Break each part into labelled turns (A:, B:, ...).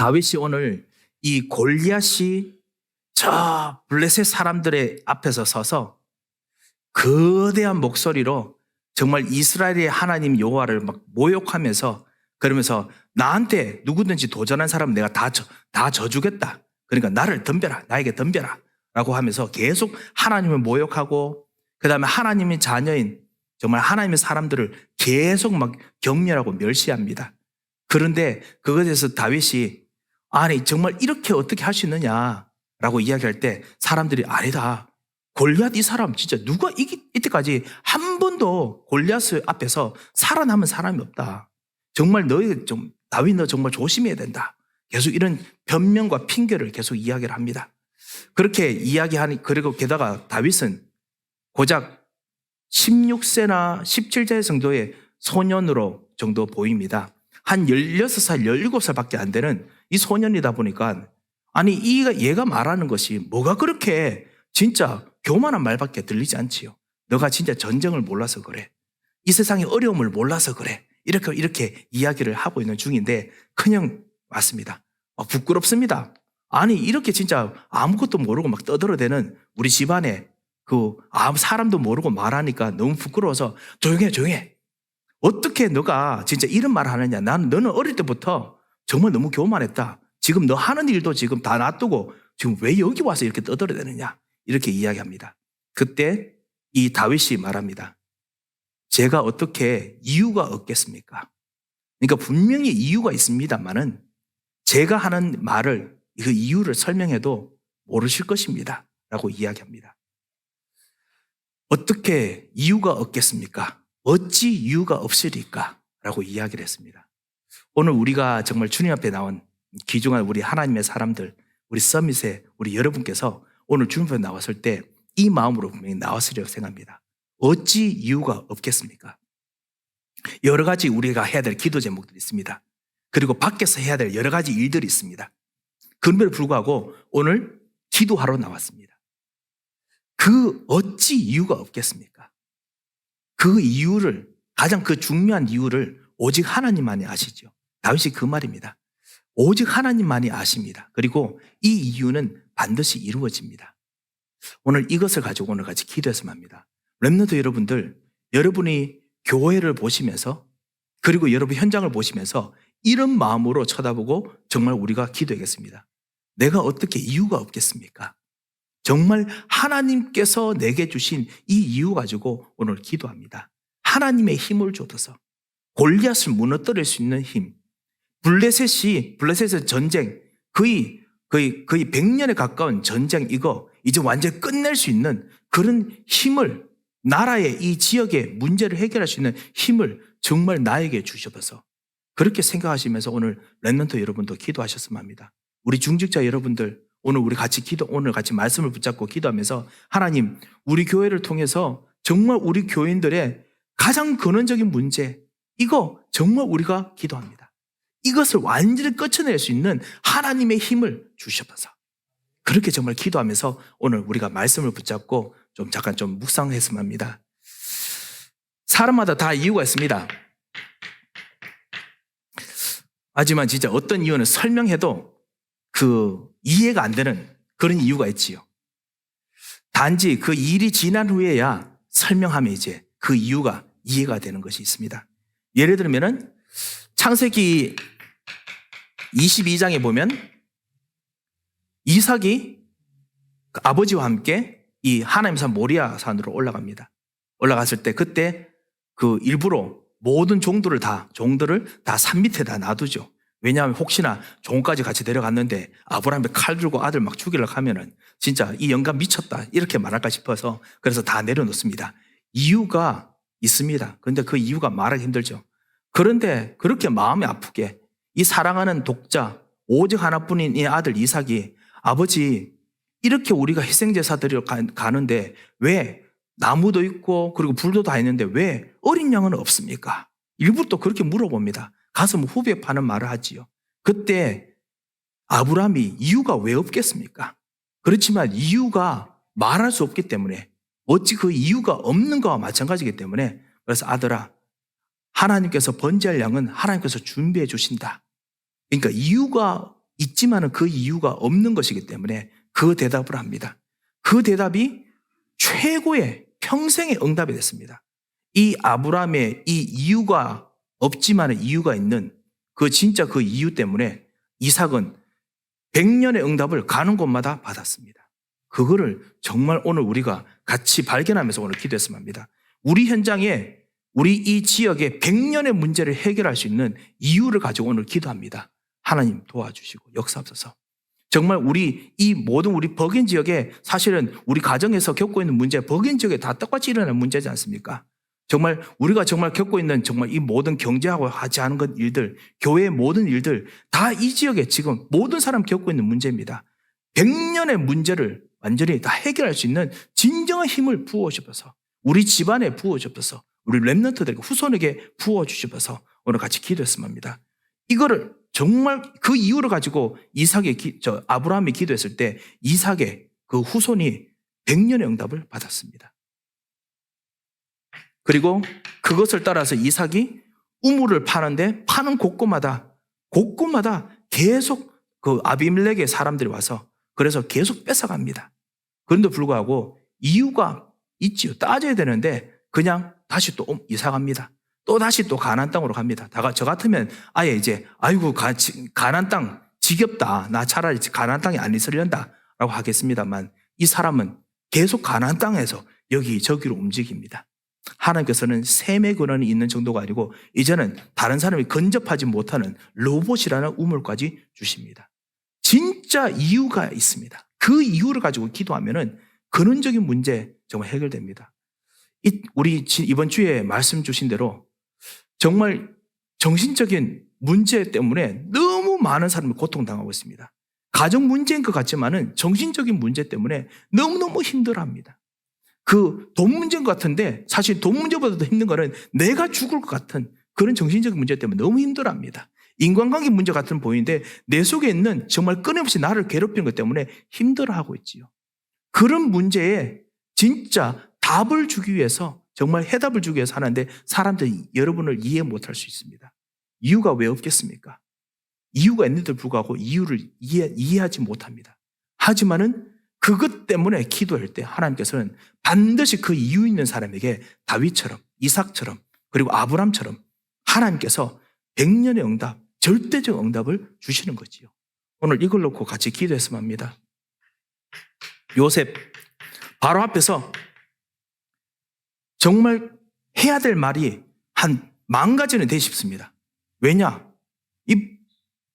A: 다윗이 오늘 이 골리앗이 저 블레셋 사람들의 앞에서 서서 거대한 목소리로 정말 이스라엘의 하나님 여호와를 막 모욕하면서 그러면서 나한테 누구든지 도전한 사람은 내가 다 져주겠다. 그러니까 나를 덤벼라. 나에게 덤벼라. 라고 하면서 계속 하나님을 모욕하고 그 다음에 하나님의 자녀인 정말 하나님의 사람들을 계속 막 경멸하고 멸시합니다. 그런데 그것에 대해서 다윗이 아니 정말 이렇게 어떻게 할 수 있느냐라고 이야기할 때 사람들이 아니다. 골리앗 이 사람 진짜 누가 이때까지 한 번도 골리앗 앞에서 살아남은 사람이 없다. 정말 다윗 너 정말 조심해야 된다. 계속 이런 변명과 핑계를 계속 이야기를 합니다. 그렇게 이야기하니 그리고 게다가 다윗은 고작 16세나 17세 정도의 소년으로 정도 보입니다. 한 16살, 17살밖에 안 되는 이 소년이다 보니까 아니 얘가 말하는 것이 뭐가 그렇게 진짜 교만한 말밖에 들리지 않지요. 너가 진짜 전쟁을 몰라서 그래. 이 세상의 어려움을 몰라서 그래. 이렇게 이야기를 하고 있는 중인데 그냥 왔습니다. 부끄럽습니다. 아니 이렇게 진짜 아무것도 모르고 막 떠들어대는 우리 집안에 아무 사람도 모르고 말하니까 너무 부끄러워서 조용해. 어떻게 너가 진짜 이런 말을 하느냐. 너는 어릴 때부터 정말 너무 교만했다. 지금 너 하는 일도 지금 다 놔두고 지금 왜 여기 와서 이렇게 떠들어대느냐. 이렇게 이야기합니다. 그때 이 다윗이 말합니다. 제가 어떻게 이유가 없겠습니까? 그러니까 분명히 이유가 있습니다만은 제가 하는 말을 그 이유를 설명해도 모르실 것입니다. 라고 이야기합니다. 어떻게 이유가 없겠습니까? 어찌 이유가 없으리까? 라고 이야기를 했습니다. 오늘 우리가 정말 주님 앞에 나온 귀중한 우리 하나님의 사람들, 우리 서밋에 우리 여러분께서 오늘 주님 앞에 나왔을 때 이 마음으로 분명히 나왔으리라고 생각합니다. 어찌 이유가 없겠습니까? 여러 가지 우리가 해야 될 기도 제목들이 있습니다. 그리고 밖에서 해야 될 여러 가지 일들이 있습니다. 그럼에도 불구하고 오늘 기도하러 나왔습니다. 어찌 이유가 없겠습니까? 그 이유를, 가장 그 중요한 이유를 오직 하나님만이 아시죠. 다윗이 그 말입니다. 오직 하나님만이 아십니다. 그리고 이 이유는 반드시 이루어집니다. 오늘 이것을 가지고 오늘 같이 기도했으면 합니다. 렘넌트 여러분들, 여러분이 교회를 보시면서 그리고 여러분 현장을 보시면서 이런 마음으로 쳐다보고 정말 우리가 기도하겠습니다. 내가 어떻게 이유가 없겠습니까? 정말 하나님께서 내게 주신 이 이유 가지고 오늘 기도합니다. 하나님의 힘을 줘서 골리앗을 무너뜨릴 수 있는 힘. 블레셋의 전쟁, 거의 100년에 가까운 전쟁 이거 이제 완전히 끝낼 수 있는 그런 힘을 나라의 이 지역의 문제를 해결할 수 있는 힘을 정말 나에게 주셔서 그렇게 생각하시면서 오늘 렘넌트 여러분도 기도하셨으면 합니다. 우리 중직자 여러분들 오늘 오늘 같이 말씀을 붙잡고 기도하면서 하나님 우리 교회를 통해서 정말 우리 교인들의 가장 근원적인 문제 이거 정말 우리가 기도합니다. 이것을 완전히 끊어낼 수 있는 하나님의 힘을 주셔서 그렇게 정말 기도하면서 오늘 우리가 말씀을 붙잡고 잠깐 묵상했으면 합니다. 사람마다 다 이유가 있습니다. 하지만 진짜 어떤 이유는 설명해도 이해가 안 되는 그런 이유가 있지요. 단지 그 일이 지난 후에야 설명하면 이제 그 이유가 이해가 되는 것이 있습니다. 예를 들면은 창세기 22장에 보면 이삭이 아버지와 함께 이 하나님 산 모리아 산으로 올라갑니다. 올라갔을 때 그때 일부러 모든 종들을 다 산 밑에다 놔두죠. 왜냐하면 혹시나 종까지 같이 데려갔는데 아브라함이 칼 들고 아들 막 죽이려고 하면은 진짜 이 영감 미쳤다 이렇게 말할까 싶어서 그래서 다 내려놓습니다. 이유가 있습니다. 그런데 그 이유가 말하기 힘들죠. 그런데 그렇게 마음이 아프게 이 사랑하는 독자 오직 하나뿐인 이 아들 이삭이 아버지 이렇게 우리가 희생제사 드리러 가는데 왜 나무도 있고 그리고 불도 다 있는데 왜 어린 양은 없습니까? 일부러 또 그렇게 물어봅니다. 가서 후배 파는 말을 하지요. 그때 아브라함이 이유가 왜 없겠습니까? 그렇지만 이유가 말할 수 없기 때문에 어찌 그 이유가 없는 거와 마찬가지이기 때문에 그래서 아들아 하나님께서 번제할 양은 하나님께서 준비해 주신다. 그러니까 이유가 있지만은 그 이유가 없는 것이기 때문에 그 대답을 합니다. 그 대답이 최고의 평생의 응답이 됐습니다. 이 아브라함의 이 이유가 없지만은 이유가 있는 진짜 그 이유 때문에 이삭은 100년의 응답을 가는 곳마다 받았습니다. 그거를 정말 오늘 우리가 같이 발견하면서 오늘 기도했으면 합니다. 우리 현장에 우리 이 지역의 100년의 문제를 해결할 수 있는 이유를 가지고 오늘 기도합니다. 하나님 도와주시고 역사하소서. 정말 우리 이 모든 우리 버긴 지역에 사실은 우리 가정에서 겪고 있는 문제, 버긴 지역에 다 똑같이 일어나는 문제지 않습니까? 정말 우리가 정말 겪고 있는 정말 이 모든 경제하고 하지 않은 것 일들, 교회의 모든 일들 다 이 지역에 지금 모든 사람 겪고 있는 문제입니다. 100년의 문제를 완전히 다 해결할 수 있는 진정한 힘을 부어주셔서 우리 집안에 부어주셔서 우리 렘넌트들에게 후손에게 부어주셔서 오늘 같이 기도했으면 합니다. 이거를 정말 그 이유를 가지고 아브라함이 기도했을 때 이삭의 그 후손이 100년의 응답을 받았습니다. 그리고 그것을 따라서 이삭이 우물을 파는데 파는 곳곳마다 계속 그 아비멜렉의 사람들이 와서 그래서 계속 뺏어갑니다. 그런데 불구하고 이유가 있지요. 따져야 되는데 그냥 다시 또 이사 갑니다. 또 다시 또 가나안 땅으로 갑니다. 저 같으면 아예 이제 아이고 가나안 땅 지겹다. 나 차라리 가나안 땅에 안 있으려다라고 하겠습니다만 이 사람은 계속 가나안 땅에서 여기저기로 움직입니다. 하나님께서는 셈의 근원이 있는 정도가 아니고 이제는 다른 사람이 근접하지 못하는 로봇이라는 우물까지 주십니다. 진짜 이유가 있습니다. 그 이유를 가지고 기도하면은 근원적인 문제 정말 해결됩니다. 우리 이번 주에 말씀 주신 대로 정말 정신적인 문제 때문에 너무 많은 사람이 고통당하고 있습니다. 가정 문제인 것 같지만은 정신적인 문제 때문에 너무너무 힘들어합니다. 돈 문제인 것 같은데 사실 돈 문제보다도 힘든 거는 내가 죽을 것 같은 그런 정신적인 문제 때문에 너무 힘들어합니다. 인간관계 문제 같은 보이는데 내 속에 있는 정말 끊임없이 나를 괴롭히는 것 때문에 힘들어하고 있지요. 그런 문제에 진짜 답을 주기 위해서 정말 해답을 주기 위해서 하는데 사람들이 여러분을 이해 못할 수 있습니다. 이유가 왜 없겠습니까? 이유가 있는데도 불구하고 이유를 이해하지 못합니다. 하지만은 그것 때문에 기도할 때 하나님께서는 반드시 그 이유 있는 사람에게 다윗처럼 이삭처럼 그리고 아브람처럼 하나님께서 100년의 응답, 절대적 응답을 주시는 거지요. 오늘 이걸 놓고 같이 기도했으면 합니다. 요셉 바로 앞에서 정말 해야 될 말이 한 10,000가지는 되고 싶습니다. 왜냐? 이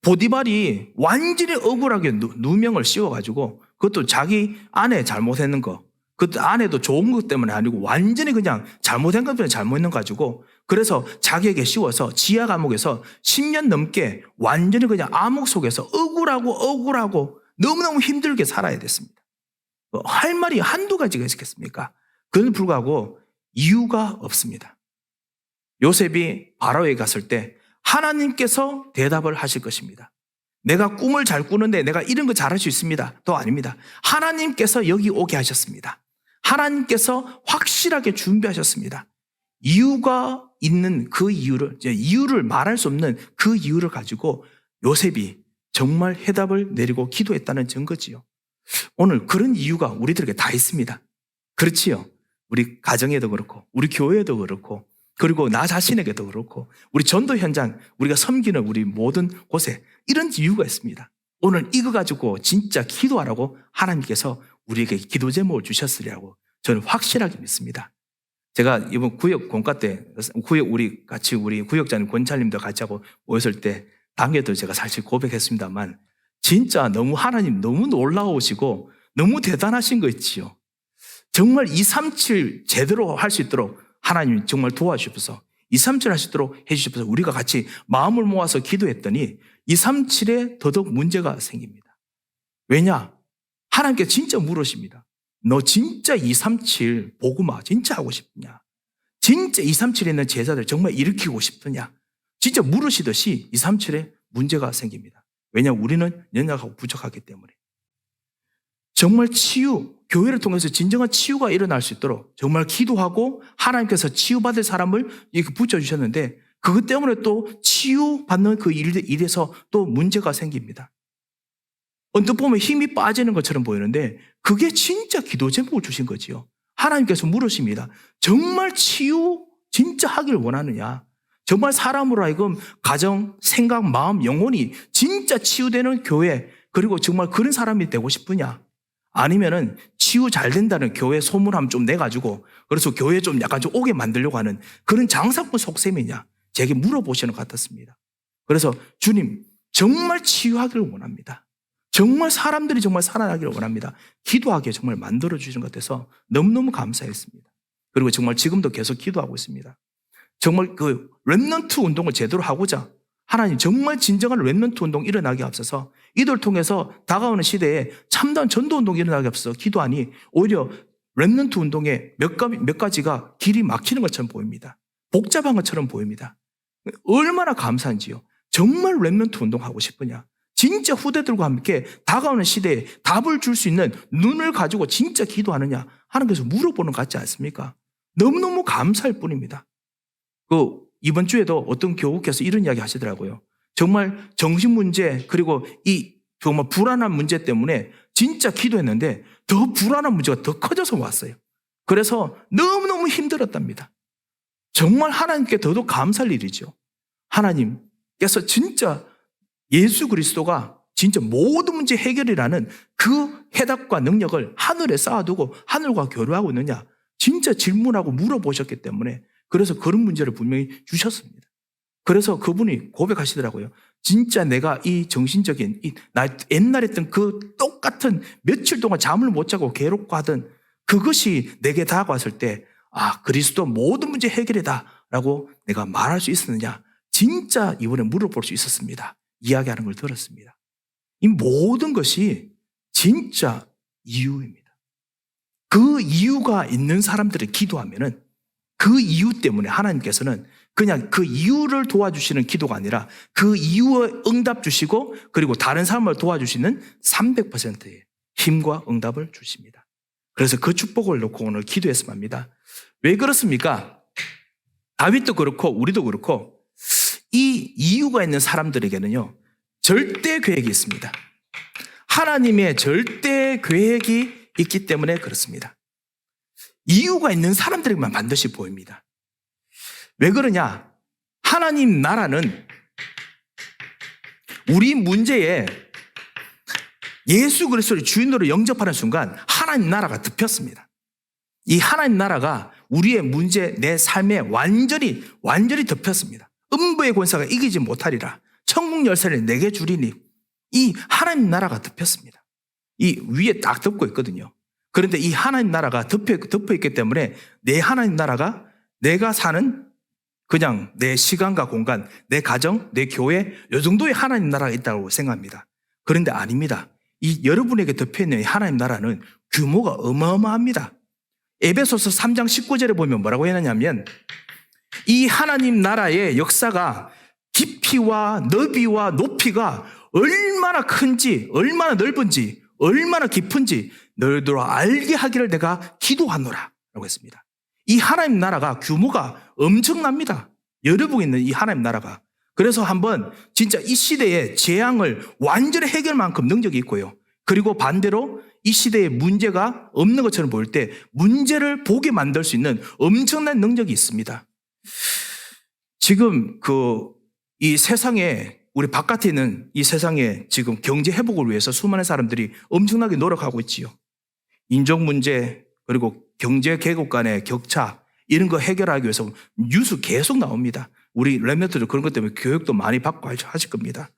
A: 보디발이 완전히 억울하게 누명을 씌워가지고 그것도 자기 아내 잘못했는 거, 그것도 아내도 좋은 것 때문에 아니고 완전히 그냥 잘못한 것 때문에 잘못했는 거 가지고 그래서 자기에게 씌워서 지하 감옥에서 10년 넘게 완전히 그냥 암흑 속에서 억울하고 너무너무 힘들게 살아야 됐습니다. 할 말이 한두 가지가 있겠습니까? 그런데 불구하고 이유가 없습니다. 요셉이 바로에 갔을 때 하나님께서 대답을 하실 것입니다. 내가 꿈을 잘 꾸는데 내가 이런 거 잘할 수 있습니다. 또 아닙니다. 하나님께서 여기 오게 하셨습니다. 하나님께서 확실하게 준비하셨습니다. 이유가 있는 그 이유를 말할 수 없는 그 이유를 가지고 요셉이 정말 해답을 내리고 기도했다는 증거지요. 오늘 그런 이유가 우리들에게 다 있습니다. 그렇지요. 우리 가정에도 그렇고 우리 교회에도 그렇고 그리고 나 자신에게도 그렇고 우리 전도 현장 우리가 섬기는 우리 모든 곳에 이런 이유가 있습니다. 오늘 이거 가지고 진짜 기도하라고 하나님께서 우리에게 기도 제목을 주셨으리라고 저는 확실하게 믿습니다. 제가 이번 구역 공과 때 우리 구역장님 권찰님도 같이 하고 모였을 때 당에도 제가 사실 고백했습니다만 진짜 하나님 너무 놀라우시고 너무 대단하신 거 있지요. 정말 237 제대로 할 수 있도록 하나님 정말 도와주셔서 237 할 수 있도록 해주셔서 우리가 같이 마음을 모아서 기도했더니 237에 더더욱 문제가 생깁니다. 왜냐? 하나님께 진짜 물으십니다. 너 진짜 237 복음화 진짜 하고 싶냐? 진짜 237에 있는 제자들 정말 일으키고 싶으냐? 진짜 물으시듯이 237에 문제가 생깁니다. 왜냐? 우리는 연약하고 부족하기 때문에. 정말 교회를 통해서 진정한 치유가 일어날 수 있도록 정말 기도하고 하나님께서 치유받을 사람을 이렇게 붙여주셨는데 그것 때문에 또 치유받는 그 일에서 또 문제가 생깁니다. 언뜻 보면 힘이 빠지는 것처럼 보이는데 그게 진짜 기도 제목을 주신 거지요. 하나님께서 물으십니다. 정말 치유 진짜 하길 원하느냐? 정말 사람으로 하여금 가정, 생각, 마음, 영혼이 진짜 치유되는 교회, 그리고 정말 그런 사람이 되고 싶으냐? 아니면은 치유 잘 된다는 교회 소문함 좀 내가지고 그래서 교회 좀 약간 좀 오게 만들려고 하는 그런 장사꾼 속셈이냐? 제게 물어보시는 것 같았습니다. 그래서 주님 정말 치유하기를 원합니다. 정말 사람들이 정말 살아나기를 원합니다. 기도하게 정말 만들어주신 것 같아서 너무너무 감사했습니다. 그리고 정말 지금도 계속 기도하고 있습니다. 정말 그 렘넌트 운동을 제대로 하고자 하나님 정말 진정한 렘넌트 운동 일어나게 앞서서 이들 통해서 다가오는 시대에 참다운 전도 운동이 일어나게 앞서서 기도하니 오히려 렘넌트 운동의 몇 가지가 길이 막히는 것처럼 보입니다. 복잡한 것처럼 보입니다. 얼마나 감사한지요. 정말 렘넌트 운동하고 싶으냐? 진짜 후대들과 함께 다가오는 시대에 답을 줄 수 있는 눈을 가지고 진짜 기도하느냐? 하나님께서 물어보는 것 같지 않습니까? 너무너무 감사할 뿐입니다. 이번 주에도 어떤 교우께서 이런 이야기 하시더라고요. 정말 정신 문제 그리고 이 정말 불안한 문제 때문에 진짜 기도했는데 더 불안한 문제가 더 커져서 왔어요. 그래서 너무너무 힘들었답니다. 정말 하나님께 더더욱 감사할 일이죠. 하나님께서 진짜 예수 그리스도가 진짜 모든 문제 해결이라는 그 해답과 능력을 하늘에 쌓아두고 하늘과 교류하고 있느냐 진짜 질문하고 물어보셨기 때문에 그래서 그런 문제를 분명히 주셨습니다. 그래서 그분이 고백하시더라고요. 진짜 내가 이 정신적인 나 옛날에 했던 그 똑같은 며칠 동안 잠을 못 자고 괴롭고하던 그것이 내게 다가왔을 때 그리스도 모든 문제 해결이다 라고 내가 말할 수 있었느냐 진짜 이번에 물어볼 수 있었습니다. 이야기하는 걸 들었습니다. 이 모든 것이 진짜 이유입니다. 그 이유가 있는 사람들이 기도하면은 그 이유 때문에 하나님께서는 그냥 그 이유를 도와주시는 기도가 아니라 그 이유에 응답 주시고 그리고 다른 사람을 도와주시는 300%의 힘과 응답을 주십니다. 그래서 그 축복을 놓고 오늘 기도했으면 합니다. 왜 그렇습니까? 다윗도 그렇고 우리도 그렇고 이 이유가 있는 사람들에게는요 절대 계획이 있습니다. 하나님의 절대 계획이 있기 때문에 그렇습니다. 이유가 있는 사람들에게만 반드시 보입니다. 왜 그러냐? 하나님 나라는 우리 문제에 예수 그리스도를 주인으로 영접하는 순간 하나님 나라가 덮였습니다. 이 하나님 나라가 우리의 문제, 내 삶에 완전히 덮였습니다. 음부의 권세가 이기지 못하리라. 천국 열쇠를 내게 주리니 이 하나님 나라가 덮였습니다. 이 위에 딱 덮고 있거든요. 그런데 이 하나님 나라가 덮여 있기 때문에 내 하나님 나라가 내가 사는 그냥 내 시간과 공간, 내 가정, 내 교회 이 정도의 하나님 나라가 있다고 생각합니다. 그런데 아닙니다. 이 여러분에게 덮여있는 하나님 나라는 규모가 어마어마합니다. 에베소서 3장 19절에 보면 뭐라고 해놨냐면 이 하나님 나라의 역사가 깊이와 너비와 높이가 얼마나 큰지 얼마나 넓은지 얼마나 깊은지 너희들 알게 하기를 내가 기도하노라 라고 했습니다. 이 하나님 나라가 규모가 엄청납니다. 여러분에 있는 이 하나님 나라가. 그래서 한번 진짜 이 시대의 재앙을 완전히 해결할 만큼 능력이 있고요. 그리고 반대로 이 시대에 문제가 없는 것처럼 보일 때 문제를 보게 만들 수 있는 엄청난 능력이 있습니다. 지금 이 세상에 우리 바깥에 있는 이 세상에 지금 경제 회복을 위해서 수많은 사람들이 엄청나게 노력하고 있지요. 인종 문제 그리고 경제 계급 간의 격차 이런 거 해결하기 위해서 뉴스 계속 나옵니다. 우리 렘넌트들 그런 것 때문에 교육도 많이 받고 하실 겁니다.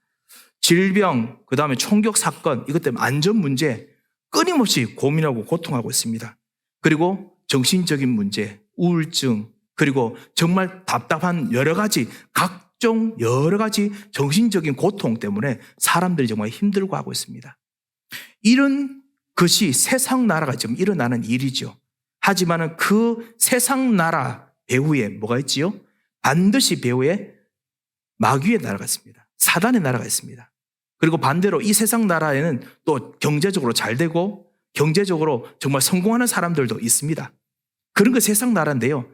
A: 질병, 그 다음에 총격 사건 이것 때문에 안전 문제 끊임없이 고민하고 고통하고 있습니다. 그리고 정신적인 문제, 우울증 그리고 정말 답답한 여러 가지 정신적인 고통 때문에 사람들이 정말 힘들고 하고 있습니다. 이런 것이 세상 나라가 지금 일어나는 일이죠. 하지만 그 세상 나라 배후에 뭐가 있지요? 반드시 배후에 마귀의 나라가 있습니다. 사단의 나라가 있습니다. 그리고 반대로 이 세상 나라에는 또 경제적으로 잘 되고 경제적으로 정말 성공하는 사람들도 있습니다. 그런 거 세상 나라인데요.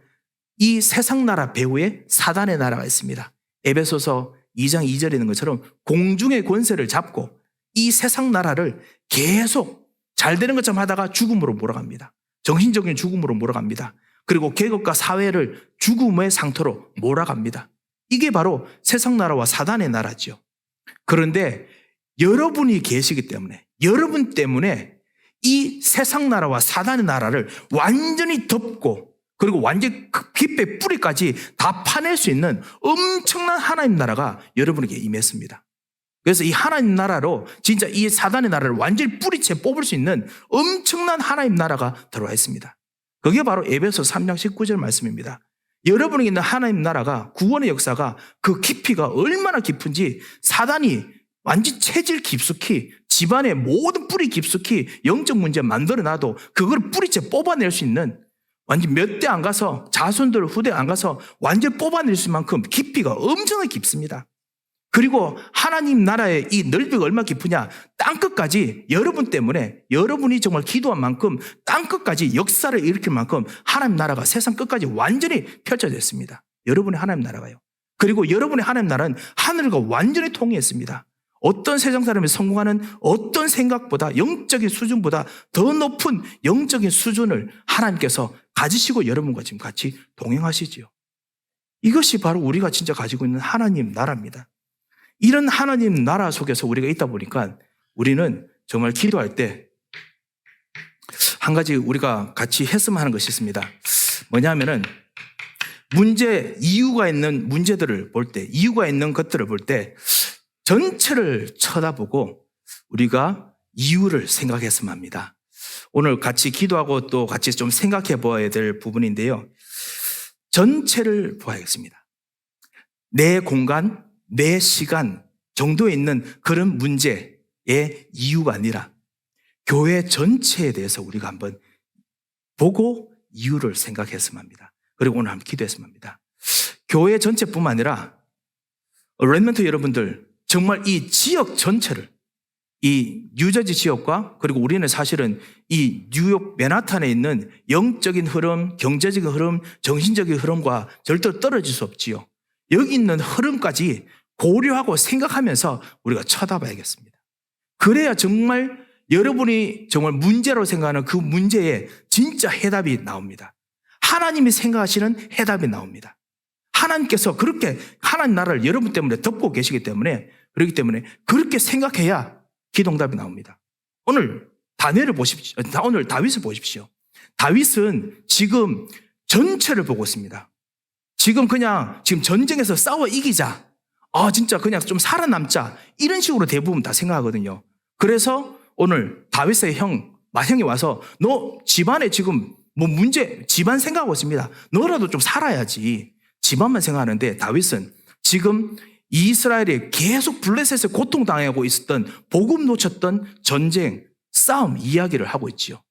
A: 이 세상 나라 배후에 사단의 나라가 있습니다. 에베소서 2장 2절에 있는 것처럼 공중의 권세를 잡고 이 세상 나라를 계속 잘 되는 것처럼 하다가 죽음으로 몰아갑니다. 정신적인 죽음으로 몰아갑니다. 그리고 계급과 사회를 죽음의 상태로 몰아갑니다. 이게 바로 세상 나라와 사단의 나라죠. 그런데 여러분이 계시기 때문에, 여러분 때문에 이 세상 나라와 사단의 나라를 완전히 덮고 그리고 완전히 깊이 뿌리까지 다 파낼 수 있는 엄청난 하나님 나라가 여러분에게 임했습니다. 그래서 이 하나님 나라로 진짜 이 사단의 나라를 완전히 뿌리채 뽑을 수 있는 엄청난 하나님 나라가 들어와 있습니다. 그게 바로 에베소 3장 19절 말씀입니다. 여러분에게 있는 하나님 나라가, 구원의 역사가 그 깊이가 얼마나 깊은지 사단이 완전 체질 깊숙이 집안의 모든 뿌리 깊숙이 영적 문제 만들어놔도 그걸 뿌리채 뽑아낼 수 있는, 완전 몇 대 안 가서 자손들 후대 안 가서 완전 뽑아낼 수 있을 만큼 깊이가 엄청나게 깊습니다. 그리고 하나님 나라의 이 넓이가 얼마나 깊으냐, 땅끝까지 여러분 때문에, 여러분이 정말 기도한 만큼 땅끝까지 역사를 일으킬 만큼 하나님 나라가 세상 끝까지 완전히 펼쳐져 있습니다. 여러분의 하나님 나라가요. 그리고 여러분의 하나님 나라는 하늘과 완전히 통일했습니다. 어떤 세상 사람이 성공하는 어떤 생각보다, 영적인 수준보다 더 높은 영적인 수준을 하나님께서 가지시고 여러분과 지금 같이 동행하시지요. 이것이 바로 우리가 진짜 가지고 있는 하나님 나라입니다. 이런 하나님 나라 속에서 우리가 있다 보니까 우리는 정말 기도할 때 한 가지 우리가 같이 했으면 하는 것이 있습니다. 뭐냐면은 이유가 있는 문제들을 볼 때, 이유가 있는 것들을 볼 때 전체를 쳐다보고 우리가 이유를 생각했으면 합니다. 오늘 같이 기도하고 또 같이 좀 생각해 봐야 될 부분인데요. 전체를 보아야겠습니다. 내 공간, 내 시간 정도에 있는 그런 문제의 이유가 아니라 교회 전체에 대해서 우리가 한번 보고 이유를 생각했으면 합니다. 그리고 오늘 한번 기도했으면 합니다. 교회 전체뿐만 아니라 렘넌트 여러분들, 정말 이 지역 전체를, 이 뉴저지 지역과, 그리고 우리는 사실은 이 뉴욕 맨하탄에 있는 영적인 흐름, 경제적인 흐름, 정신적인 흐름과 절대로 떨어질 수 없지요. 여기 있는 흐름까지 고려하고 생각하면서 우리가 쳐다봐야겠습니다. 그래야 정말 여러분이 정말 문제로 생각하는 그 문제에 진짜 해답이 나옵니다. 하나님이 생각하시는 해답이 나옵니다. 하나님께서 그렇게 하나님 나라를 여러분 때문에 덮고 계시기 때문에, 그렇기 때문에 그렇게 생각해야 기도응답이 나옵니다. 오늘 다니엘을 보십시오. 오늘 다윗을 보십시오. 다윗은 지금 전체를 보고 있습니다. 지금 전쟁에서 싸워 이기자, 진짜 그냥 좀 살아남자, 이런 식으로 대부분 다 생각하거든요. 그래서 오늘 다윗의 맏형이 와서 너 집안에 지금 뭐 문제, 집안 생각하고 있습니다. 너라도 좀 살아야지. 집안만 생각하는데 다윗은 지금 이스라엘이 계속 블레셋에 고통당하고 있었던, 복음 놓쳤던 전쟁, 싸움 이야기를 하고 있지요.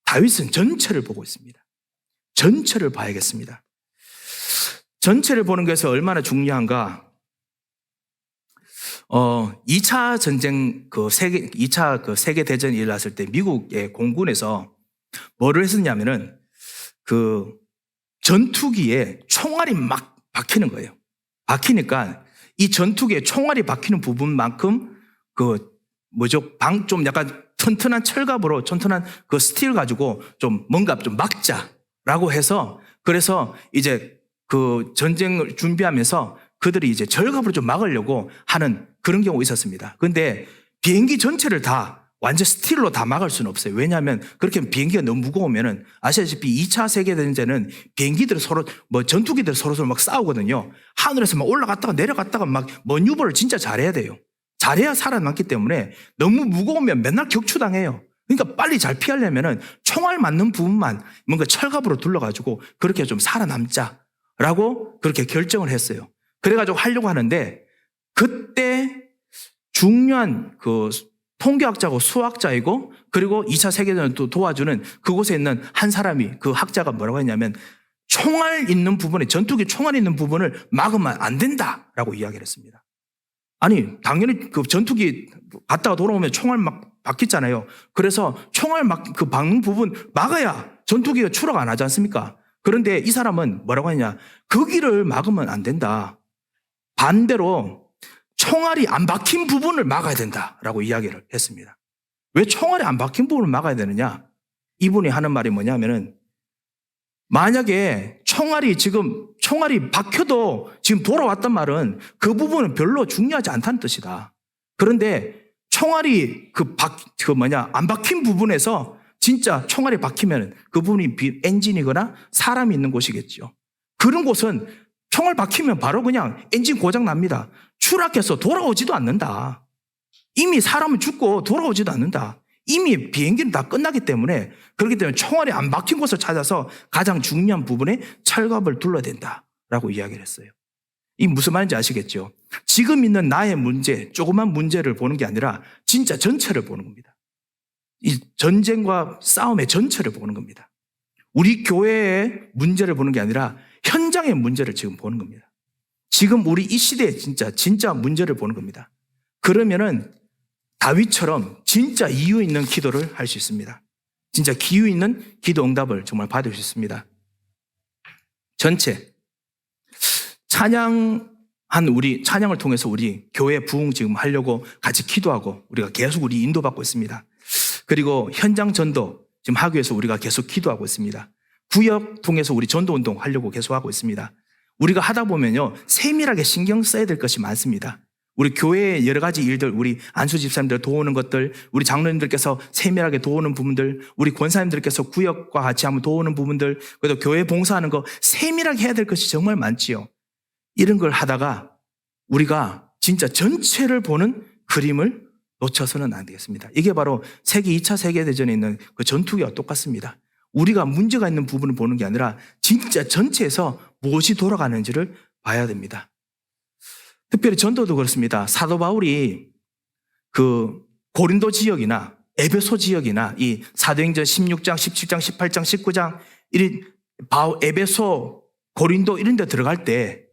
A: 다윗은 전체를 보고 있습니다. 전체를 봐야겠습니다. 전체를 보는 것이 얼마나 중요한가. 2차 전쟁, 2차 세계대전이 일어났을 때 미국의 공군에서 뭐를 했었냐면은 전투기에 총알이 막 박히는 거예요. 박히니까 이 전투기에 총알이 박히는 부분만큼 좀 약간 튼튼한 철갑으로, 튼튼한 스틸 가지고 좀 뭔가 좀 막자라고 해서, 그래서 이제 전쟁을 준비하면서 그들이 이제 절갑으로 좀 막으려고 하는 그런 경우가 있었습니다. 근데 비행기 전체를 다 완전 스틸로 다 막을 수는 없어요. 왜냐하면 그렇게 비행기가 너무 무거우면은, 아시다시피 2차 세계대전에는 비행기들 전투기들 서로 막 싸우거든요. 하늘에서 막 올라갔다가 내려갔다가 막 머뉴버를 진짜 잘해야 돼요. 잘해야 살아남기 때문에 너무 무거우면 맨날 격추당해요. 그러니까 빨리 잘 피하려면은 총알 맞는 부분만 뭔가 철갑으로 둘러가지고 그렇게 좀 살아남자라고 그렇게 결정을 했어요. 그래가지고 하려고 하는데, 그때 중요한 통계학자고 수학자이고, 그리고 2차 세계대전을 또 도와주는 그곳에 있는 한 사람이, 그 학자가 뭐라고 했냐면, 총알 있는 부분에, 전투기 총알 있는 부분을 막으면 안 된다라고 이야기를 했습니다. 아니, 당연히 전투기 갔다가 돌아오면 총알 막 박히잖아요. 그래서 총알 박는 부분 막아야 전투기가 추락 안 하지 않습니까? 그런데 이 사람은 뭐라고 했냐, 거기를 막으면 안 된다. 반대로 총알이 안 박힌 부분을 막아야 된다라고 이야기를 했습니다. 왜 총알이 안 박힌 부분을 막아야 되느냐? 이분이 하는 말이 뭐냐면은 만약에 총알이 박혀도 지금 돌아왔단 말은 그 부분은 별로 중요하지 않다는 뜻이다. 그런데 총알이 안 박힌 부분에서 진짜 총알이 박히면 그 부분이 엔진이거나 사람이 있는 곳이겠죠. 그런 곳은 총알 박히면 바로 그냥 엔진 고장 납니다. 추락해서 돌아오지도 않는다. 이미 사람은 죽고 돌아오지도 않는다. 이미 비행기는 다 끝나기 때문에, 그렇기 때문에 총알이 안 박힌 곳을 찾아서 가장 중요한 부분에 철갑을 둘러야 된다라고 이야기를 했어요. 이 무슨 말인지 아시겠죠? 지금 있는 나의 문제, 조그만 문제를 보는 게 아니라 진짜 전체를 보는 겁니다. 이 전쟁과 싸움의 전체를 보는 겁니다. 우리 교회의 문제를 보는 게 아니라 현장의 문제를 지금 보는 겁니다. 지금 우리 이 시대에 진짜 문제를 보는 겁니다. 그러면은 다윗처럼 진짜 이유 있는 기도를 할 수 있습니다. 진짜 기유 있는 기도 응답을 정말 받을 수 있습니다. 전체 찬양을 통해서 우리 교회 부흥 지금 하려고 같이 기도하고 우리가 계속 우리 인도받고 있습니다. 그리고 현장 전도 지금 하기 위해서 우리가 계속 기도하고 있습니다. 구역 통해서 우리 전도 운동 하려고 계속 하고 있습니다. 우리가 하다 보면요, 세밀하게 신경 써야 될 것이 많습니다. 우리 교회의 여러 가지 일들, 우리 안수 집사님들 도우는 것들, 우리 장로님들께서 세밀하게 도우는 부분들, 우리 권사님들께서 구역과 같이 한번 도우는 부분들, 그래도 교회 봉사하는 거 세밀하게 해야 될 것이 정말 많지요. 이런 걸 하다가 우리가 진짜 전체를 보는 그림을 놓쳐서는 안 되겠습니다. 이게 바로 2차 세계대전에 있는 그 전투기와 똑같습니다. 우리가 문제가 있는 부분을 보는 게 아니라 진짜 전체에서 무엇이 돌아가는지를 봐야 됩니다. 특별히 전도도 그렇습니다. 사도 바울이 그 고린도 지역이나 에베소 지역이나 이 사도행전 16장, 17장, 18장, 19장, 에베소, 고린도 이런 데 들어갈 때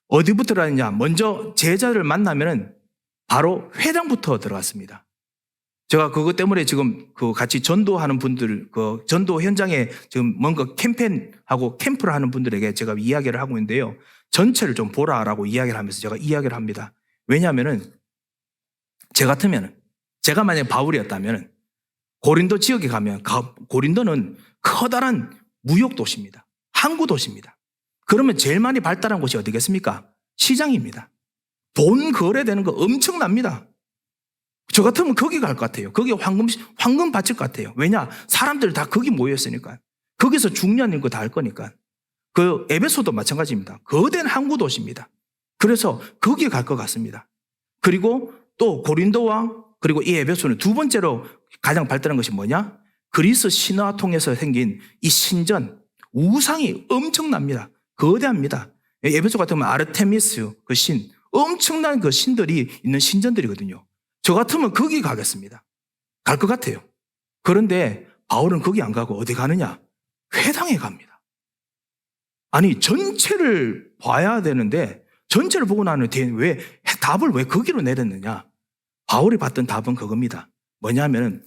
A: 어디부터 들어갔느냐? 먼저 제자를 만나면은 바로 회당부터 들어갔습니다. 제가 그것 때문에 지금 같이 전도하는 분들, 전도 현장에 지금 뭔가 캠페인하고 캠프를 하는 분들에게 제가 이야기를 하고 있는데요. 전체를 좀 보라라고 이야기를 하면서 제가 이야기를 합니다. 왜냐하면은 제가 만약에 바울이었다면 고린도 지역에 가면 고린도는 커다란 무역 도시입니다. 항구 도시입니다. 그러면 제일 많이 발달한 곳이 어디겠습니까? 시장입니다. 돈 거래되는 거 엄청납니다. 저 같으면 거기 갈 것 같아요. 거기 황금 바칠 것 같아요. 왜냐? 사람들 다 거기 모였으니까. 거기서 중요한 일 다 할 거니까. 그 에베소도 마찬가지입니다. 거대한 항구 도시입니다. 그래서 거기에 갈 것 같습니다. 그리고 또 고린도와 그리고 이 에베소는 두 번째로 가장 발달한 것이 뭐냐? 그리스 신화 통해서 생긴 이 신전, 우상이 엄청납니다. 거대합니다. 에베소 같으면 아르테미스 그 신, 엄청난 그 신들이 있는 신전들이거든요. 저 같으면 거기 가겠습니다. 갈 것 같아요. 그런데 바울은 거기 안 가고 어디 가느냐? 회당에 갑니다. 아니, 전체를 봐야 되는데 전체를 보고 나는 답을 왜 거기로 내렸느냐? 바울이 받던 답은 그겁니다. 뭐냐면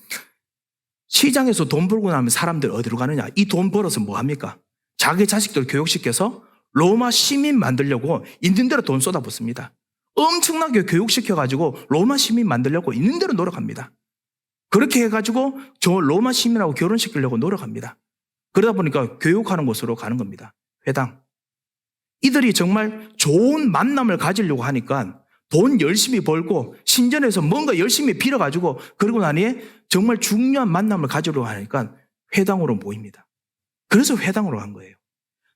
A: 시장에서 돈 벌고 나면 사람들 어디로 가느냐? 이 돈 벌어서 뭐 합니까? 자기 자식들 교육시켜서 로마 시민 만들려고 있는 대로 돈 쏟아붓습니다. 엄청나게 교육시켜가지고 로마 시민 만들려고 있는 대로 노력합니다. 그렇게 해가지고 저 로마 시민하고 결혼시키려고 노력합니다. 그러다 보니까 교육하는 곳으로 가는 겁니다. 회당. 이들이 정말 좋은 만남을 가지려고 하니까 돈 열심히 벌고 신전에서 뭔가 열심히 빌어가지고 그러고 나니 정말 중요한 만남을 가지려고 하니까 회당으로 모입니다. 그래서 회당으로 간 거예요.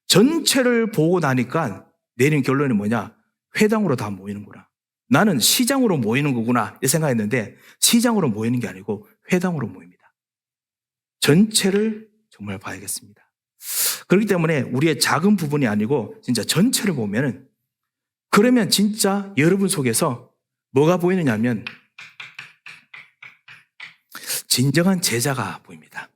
A: 전체를 보고 나니까 내린 결론이 뭐냐? 회당으로 다 모이는구나. 나는 시장으로 모이는 거구나 이 생각했는데 시장으로 모이는 게 아니고 회당으로 모입니다. 전체를 정말 봐야겠습니다. 그렇기 때문에 우리의 작은 부분이 아니고 진짜 전체를 보면은 그러면 진짜 여러분 속에서 뭐가 보이느냐면 진정한 제자가 보입니다.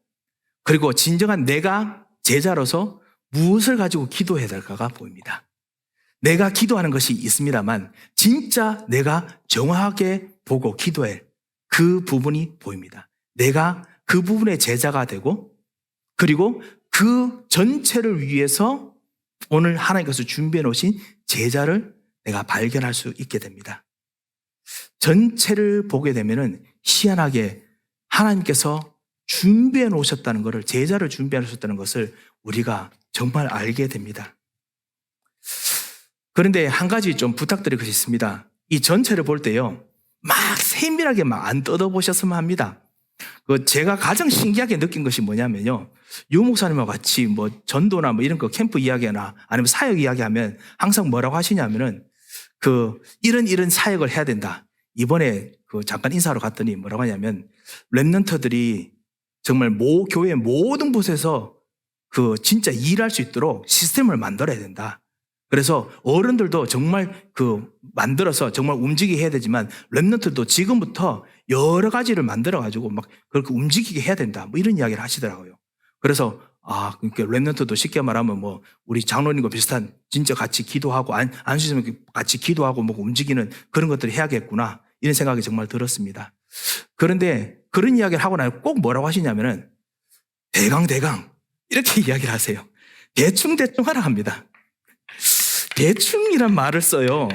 A: 그리고 진정한 내가 제자로서 무엇을 가지고 기도해야 될까가 보입니다. 내가 기도하는 것이 있습니다만 진짜 내가 정확하게 보고 기도할 그 부분이 보입니다. 내가 그 부분의 제자가 되고 그리고 그 전체를 위해서 오늘 하나님께서 준비해 놓으신 제자를 내가 발견할 수 있게 됩니다. 전체를 보게 되면은 희한하게 하나님께서 준비해 놓으셨다는 것을, 제자를 준비해 놓으셨다는 것을 우리가 정말 알게 됩니다. 그런데 한 가지 좀 부탁드릴 것이 있습니다. 이 전체를 볼 때요, 막 세밀하게 막 안 뜯어보셨으면 합니다. 제가 가장 신기하게 느낀 것이 뭐냐면요, 유 목사님과 같이 뭐 전도나 뭐 이런 거 캠프 이야기나 아니면 사역 이야기하면 항상 뭐라고 하시냐면은 이런 사역을 해야 된다. 이번에 잠깐 인사하러 갔더니 뭐라고 하냐면, 렘넌트들이 정말 교회 모든 곳에서 진짜 일할 수 있도록 시스템을 만들어야 된다. 그래서 어른들도 정말 만들어서 정말 움직이게 해야 되지만, 렘넌트도 지금부터 여러 가지를 만들어가지고 막 그렇게 움직이게 해야 된다. 뭐 이런 이야기를 하시더라고요. 그래서, 그러니까 렘넌트도 쉽게 말하면 뭐 우리 장로님과 비슷한 진짜 같이 기도하고, 안수님 같이 기도하고 뭐 움직이는 그런 것들을 해야겠구나. 이런 생각이 정말 들었습니다. 그런데 그런 이야기를 하고 나면 꼭 뭐라고 하시냐면은, 대강 이렇게 이야기를 하세요. 대충 하라 합니다. 대충이란 말을 쓰세요.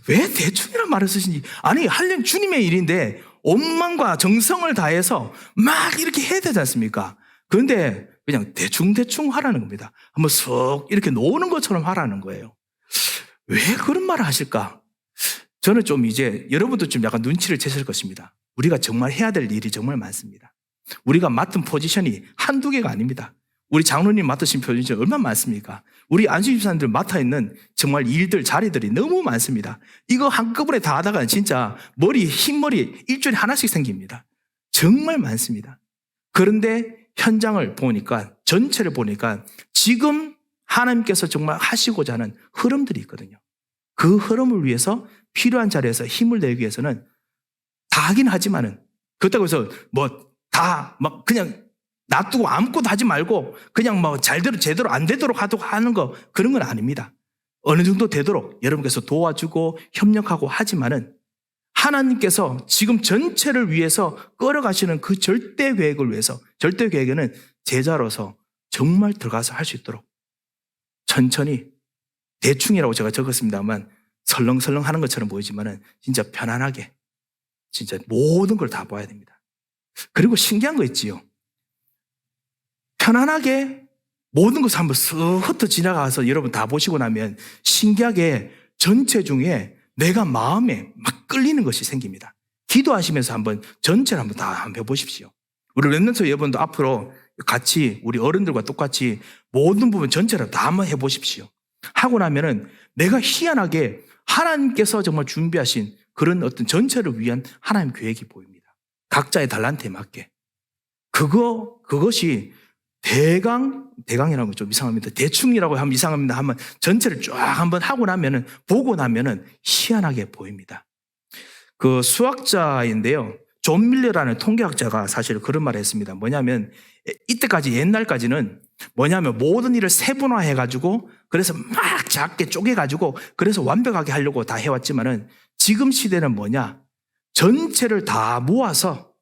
A: 왜 대충이란 말을 쓰시는지. 아니, 하려면 주님의 일인데 온망과 정성을 다해서 막 이렇게 해야 되지 않습니까? 그런데 그냥 대충 하라는 겁니다. 한번 쏙 이렇게 노는 것처럼 하라는 거예요. 왜 그런 말을 하실까? 저는 좀 이제 여러분도 좀 약간 눈치를 채실 것입니다. 우리가 정말 해야 될 일이 정말 많습니다. 우리가 맡은 포지션이 한두 개가 아닙니다. 우리 장로님 맡으신 포지션이 얼마나 많습니까? 우리 안수집사님들 맡아 있는 정말 일들, 자리들이 너무 많습니다. 이거 한꺼번에 다 하다가 진짜 흰머리 일주일에 하나씩 생깁니다. 정말 많습니다. 그런데 현장을 보니까, 전체를 보니까 지금 하나님께서 정말 하시고자 하는 흐름들이 있거든요. 그 흐름을 위해서 필요한 자리에서 힘을 내기 위해서는 다 하긴 하지만은, 그렇다고 해서 다 그냥 놔두고 아무것도 하지 말고 그냥 제대로 안 되도록 하는 거, 그런 건 아닙니다. 어느 정도 되도록 여러분께서 도와주고 협력하고 하지만은, 하나님께서 지금 전체를 위해서 끌어가시는 그 절대 계획을 위해서, 절대 계획에는 제자로서 정말 들어가서 할 수 있도록 천천히, 대충이라고 제가 적었습니다만 설렁설렁 하는 것처럼 보이지만은 진짜 편안하게 진짜 모든 걸 다 봐야 됩니다. 그리고 신기한 거 있지요. 편안하게 모든 것을 한번 쓱 흩어 지나가서 여러분 다 보시고 나면 신기하게 전체 중에 내가 마음에 막 끌리는 것이 생깁니다. 기도하시면서 한번 전체를 한번 다 한번 해보십시오. 우리 렘넌트 여러분도 앞으로 같이 우리 어른들과 똑같이 모든 부분 전체를 다 한번 해보십시오. 하고 나면은 내가 희한하게 하나님께서 정말 준비하신 그런 어떤 전체를 위한 하나님 계획이 보입니다. 각자의 달란트에 맞게. 그것이 대강이라고 좀 이상합니다. 대충이라고 하면 이상합니다. 한번 전체를 쫙 한번 보고 나면은 희한하게 보입니다. 수학자인데요, 존 밀러라는 통계학자가 사실 그런 말을 했습니다. 뭐냐면, 이때까지 옛날까지는 모든 일을 세분화해가지고, 그래서 막 작게 쪼개가지고, 그래서 완벽하게 하려고 다 해왔지만은, 지금 시대는 전체를 다 모아서,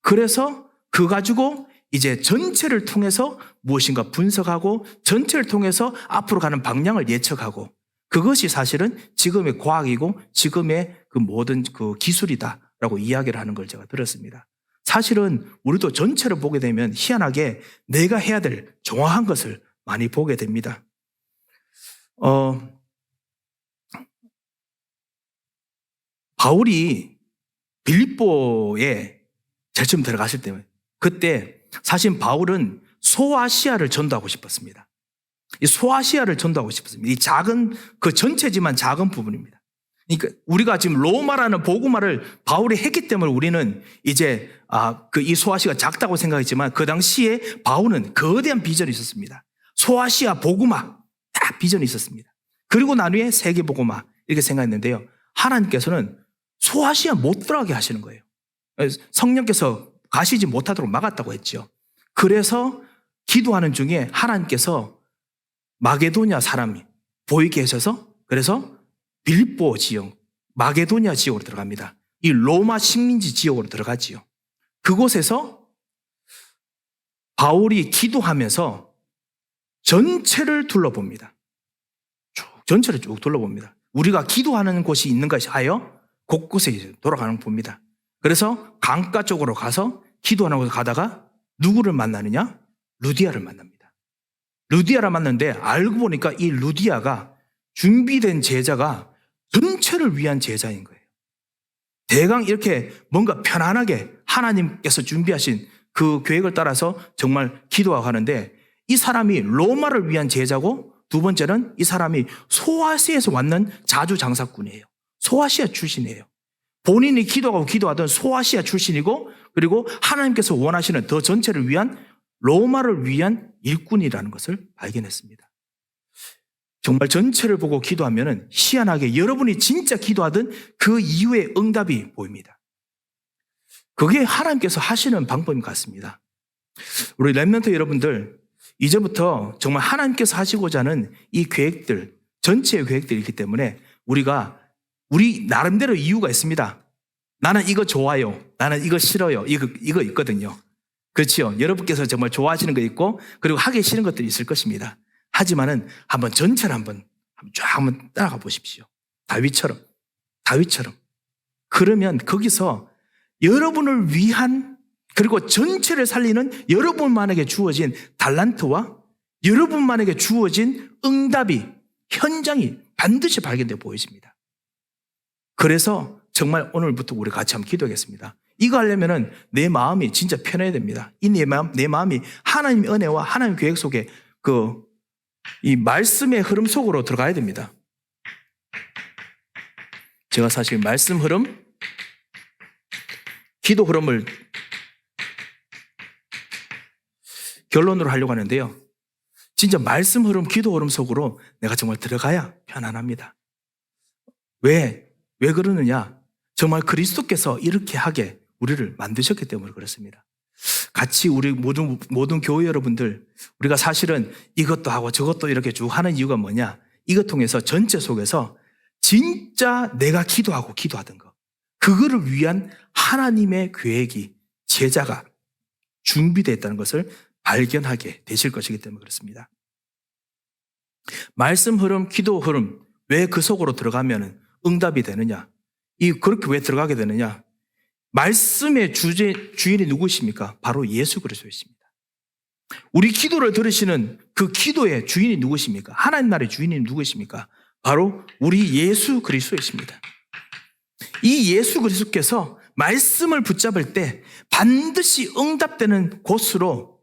A: 그래서 가지고 이제 전체를 통해서 무엇인가 분석하고, 전체를 통해서 앞으로 가는 방향을 예측하고, 그것이 사실은 지금의 과학이고 지금의 모든 기술이다라고 이야기를 하는 걸 제가 들었습니다. 사실은 우리도 전체를 보게 되면 희한하게 내가 해야 될 정확한 것을 많이 보게 됩니다. 바울이 빌립보에 제일 처음 들어갔을 때, 그때 사실 바울은 소아시아를 전도하고 싶었습니다. 이 소아시아를 전도하고 싶었습니다. 이 작은, 전체지만 작은 부분입니다. 그러니까 우리가 지금 로마라는 복음화를 바울이 했기 때문에 우리는 이제 이 소아시아가 작다고 생각했지만, 그 당시에 바울은 거대한 비전이 있었습니다. 소아시아 복음화 딱 비전이 있었습니다. 그리고 나중에 세계 복음화 이렇게 생각했는데요, 하나님께서는 소아시아 못 들어가게 하시는 거예요. 성령께서 가시지 못하도록 막았다고 했죠. 그래서 기도하는 중에 하나님께서 마게도냐 사람이 보이게 하셔서, 그래서 빌립보 지역, 마게도냐 지역으로 들어갑니다. 이 로마 식민지 지역으로 들어가지요. 그곳에서 바울이 기도하면서 전체를 둘러봅니다. 전체를 쭉 둘러봅니다. 우리가 기도하는 곳이 있는가 하여 곳곳에 이제 돌아가는 거 봅니다. 그래서 강가 쪽으로 가서 기도하는 곳에 가다가 누구를 만나느냐? 루디아를 만납니다. 루디아를 만났는데 알고 보니까 이 루디아가 준비된 제자가 전체를 위한 제자인 거예요. 대강 이렇게 뭔가 편안하게 하나님께서 준비하신 그 계획을 따라서 정말 기도하고 하는데, 이 사람이 로마를 위한 제자고, 두 번째는 이 사람이 소아시아에서 왔는 자주장사꾼이에요. 소아시아 출신이에요. 본인이 기도하던 소아시아 출신이고, 그리고 하나님께서 원하시는 더 전체를 위한 로마를 위한 일꾼이라는 것을 발견했습니다. 정말 전체를 보고 기도하면 희한하게 여러분이 진짜 기도하던 그 이후의 응답이 보입니다. 그게 하나님께서 하시는 방법인 것 같습니다. 우리 렘넌트 여러분들, 이제부터 정말 하나님께서 하시고자 하는 이 계획들, 전체의 계획들이 있기 때문에 우리 나름대로 이유가 있습니다. 나는 이거 좋아요. 나는 이거 싫어요. 이거 있거든요. 그렇죠? 여러분께서 정말 좋아하시는 거 있고, 그리고 하기 싫은 것들이 있을 것입니다. 하지만은 한번 전체를 쫙 한번 따라가 보십시오. 다윗처럼. 그러면 거기서 여러분을 위한, 그리고 전체를 살리는 여러분만에게 주어진 달란트와 여러분만에게 주어진 응답이, 현장이 반드시 발견되어 보여집니다. 그래서 정말 오늘부터 우리 같이 한번 기도하겠습니다. 이거 하려면은 내 마음이 진짜 편해야 됩니다. 내 마음이 하나님의 은혜와 하나님의 계획 속에 이 말씀의 흐름 속으로 들어가야 됩니다. 제가 사실 말씀 흐름, 기도 흐름을 결론으로 하려고 하는데요. 진짜 말씀 흐름, 기도 흐름 속으로 내가 정말 들어가야 편안합니다. 왜 그러느냐? 정말 그리스도께서 이렇게 하게 우리를 만드셨기 때문에 그렇습니다. 같이 우리 모든 교회 여러분들, 우리가 사실은 이것도 하고 저것도 이렇게 쭉 하는 이유가 뭐냐? 이것 통해서 전체 속에서 진짜 내가 기도하던 거, 그거를 위한 하나님의 계획이, 제자가 준비되어 있다는 것을 발견하게 되실 것이기 때문에 그렇습니다. 말씀 흐름, 기도 흐름, 왜 그 속으로 들어가면 응답이 되느냐? 그렇게 왜 들어가게 되느냐? 말씀의 주인이 누구십니까? 바로 예수 그리스도이십니다. 우리 기도를 들으시는 그 기도의 주인이 누구십니까? 하나님 나라의 주인이 누구십니까? 바로 우리 예수 그리스도이십니다. 이 예수 그리스도께서 말씀을 붙잡을 때 반드시 응답되는 곳으로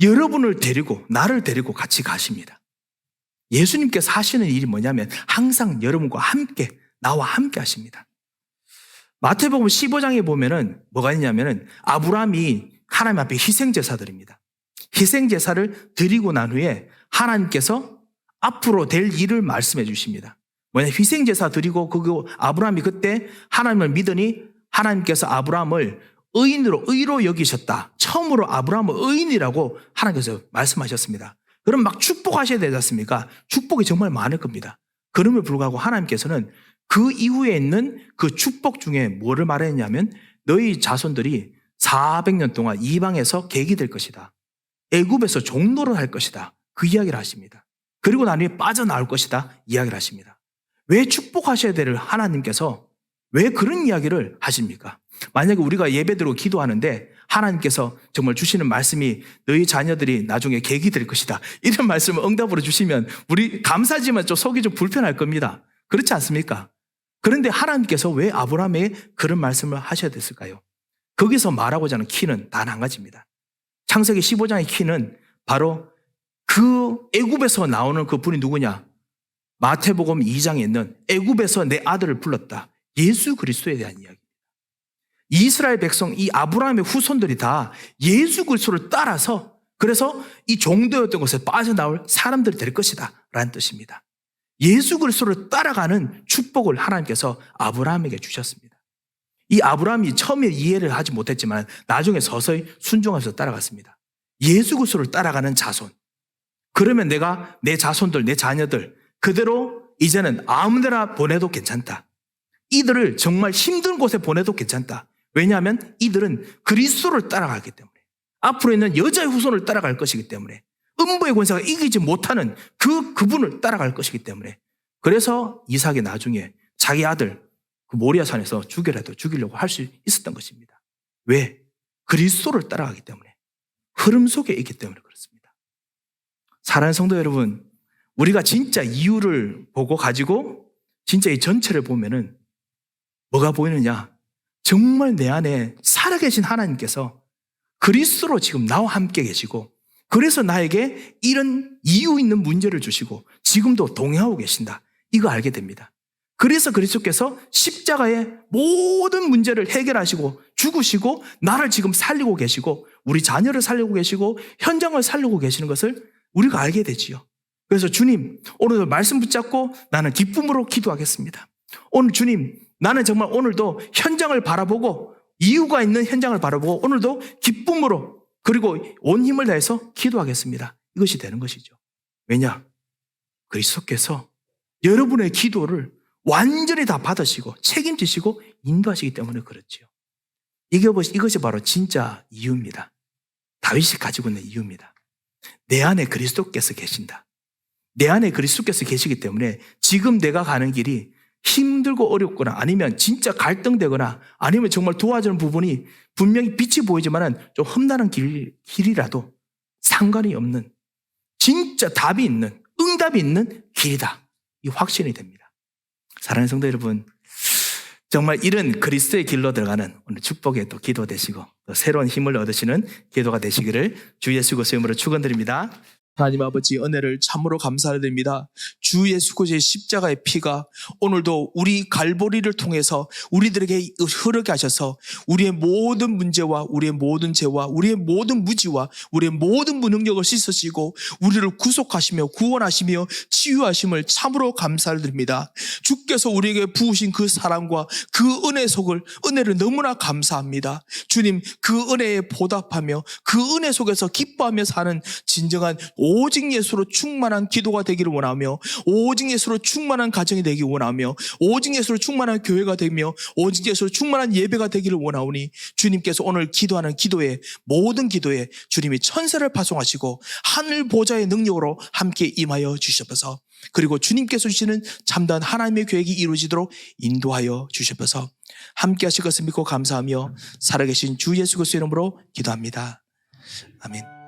A: 여러분을 데리고, 나를 데리고 같이 가십니다. 예수님께서 하시는 일이 뭐냐면 항상 여러분과 함께, 나와 함께 하십니다. 마태복음 15장에 보면은 뭐가 있냐면은 아브라함이 하나님 앞에 희생제사 드립니다. 희생제사를 드리고 난 후에 하나님께서 앞으로 될 일을 말씀해 주십니다. 뭐냐, 희생제사 드리고 아브라함이 그때 하나님을 믿으니 하나님께서 아브라함을 의로 여기셨다. 처음으로 아브라함을 의인이라고 하나님께서 말씀하셨습니다. 그럼 막 축복하셔야 되지 않습니까? 축복이 정말 많을 겁니다. 그럼에도 불구하고 하나님께서는 그 이후에 있는 그 축복 중에 뭐를 말했냐면 너희 자손들이 400년 동안 이방에서 객이 될 것이다. 애굽에서 종노릇 할 것이다. 그 이야기를 하십니다. 그리고 난 후에 빠져나올 것이다. 이야기를 하십니다. 왜 축복하셔야 될 하나님께서 왜 그런 이야기를 하십니까? 만약에 우리가 예배드리고 기도하는데 하나님께서 정말 주시는 말씀이 너희 자녀들이 나중에 객이 될 것이다. 이런 말씀을 응답으로 주시면 우리 감사하지만 좀 속이 좀 불편할 겁니다. 그렇지 않습니까? 그런데 하나님께서 왜 아브라함에게 그런 말씀을 하셔야 됐을까요? 거기서 말하고자 하는 키는 단 한 가지입니다. 창세기 15장의 키는 바로 그 애굽에서 나오는 그 분이 누구냐? 마태복음 2장에 있는 애굽에서 내 아들을 불렀다. 예수 그리스도에 대한 이야기입니다. 이스라엘 백성, 이 아브라함의 후손들이 다 예수 그리스도를 따라서 그래서 이 종도였던 곳에 빠져나올 사람들이 될 것이다 라는 뜻입니다. 예수 그리스도를 따라가는 축복을 하나님께서 아브라함에게 주셨습니다. 이 아브라함이 처음에 이해를 하지 못했지만 나중에 서서히 순종하면서 따라갔습니다. 예수 그리스도를 따라가는 자손. 그러면 내가 내 자손들, 내 자녀들 그대로 이제는 아무데나 보내도 괜찮다. 이들을 정말 힘든 곳에 보내도 괜찮다. 왜냐하면 이들은 그리스도를 따라가기 때문에, 앞으로 있는 여자의 후손을 따라갈 것이기 때문에, 음부의 권세가 이기지 못하는 그분을 따라갈 것이기 때문에, 그래서 이삭이 나중에 자기 아들 그 모리아산에서 죽이려고 할 수 있었던 것입니다. 왜? 그리스도를 따라가기 때문에, 흐름 속에 있기 때문에 그렇습니다. 사랑하는 성도 여러분, 우리가 진짜 이유를 보고 가지고 진짜 이 전체를 보면은 뭐가 보이느냐? 정말 내 안에 살아계신 하나님께서 그리스도로 지금 나와 함께 계시고, 그래서 나에게 이런 이유 있는 문제를 주시고 지금도 동행하고 계신다, 이거 알게 됩니다. 그래서 그리스도께서 십자가의 모든 문제를 해결하시고 죽으시고 나를 지금 살리고 계시고 우리 자녀를 살리고 계시고 현장을 살리고 계시는 것을 우리가 알게 되지요. 그래서 주님, 오늘도 말씀 붙잡고 나는 기쁨으로 기도하겠습니다. 오늘 주님, 나는 정말 오늘도 현장을 바라보고, 이유가 있는 현장을 바라보고 오늘도 기쁨으로, 그리고 온 힘을 다해서 기도하겠습니다. 이것이 되는 것이죠. 왜냐? 그리스도께서 여러분의 기도를 완전히 다 받으시고 책임지시고 인도하시기 때문에 그렇지요. 이것이 바로 진짜 이유입니다. 다윗이 가지고 있는 이유입니다. 내 안에 그리스도께서 계신다. 내 안에 그리스도께서 계시기 때문에 지금 내가 가는 길이 힘들고 어렵거나 아니면 진짜 갈등되거나 아니면 정말 도와주는 부분이 분명히 빛이 보이지만 좀 험난한 길이라도 상관이 없는, 진짜 답이 있는, 응답이 있는 길이다, 이 확신이 됩니다. 사랑하는 성도 여러분, 정말 이런 그리스도의 길로 들어가는 오늘 축복의 또 기도 되시고 또 새로운 힘을 얻으시는 기도가 되시기를 주 예수 그리스도의 이름으로 축원드립니다.
B: 하나님 아버지, 은혜를 참으로 감사드립니다. 주 예수 그리스도의 십자가의 피가 오늘도 우리 갈보리를 통해서 우리들에게 흐르게 하셔서 우리의 모든 문제와 우리의 모든 죄와 우리의 모든 무지와 우리의 모든 무능력을 씻으시고 우리를 구속하시며 구원하시며 치유하심을 참으로 감사드립니다. 주께서 우리에게 부으신 그 사랑과 그 은혜를 너무나 감사합니다. 주님, 그 은혜에 보답하며 그 은혜 속에서 기뻐하며 사는 진정한 오직 예수로 충만한 기도가 되기를 원하며, 오직 예수로 충만한 가정이 되기를 원하며, 오직 예수로 충만한 교회가 되며, 오직 예수로 충만한 예배가 되기를 원하오니 주님께서 오늘 기도하는 기도에, 모든 기도에 주님이 천사를 파송하시고 하늘 보좌의 능력으로 함께 임하여 주시옵소서. 그리고 주님께서 주시는 참다운 하나님의 계획이 이루어지도록 인도하여 주시옵소서. 함께 하실 것을 믿고 감사하며 살아계신 주 예수 그리스도의 이름으로 기도합니다. 아멘.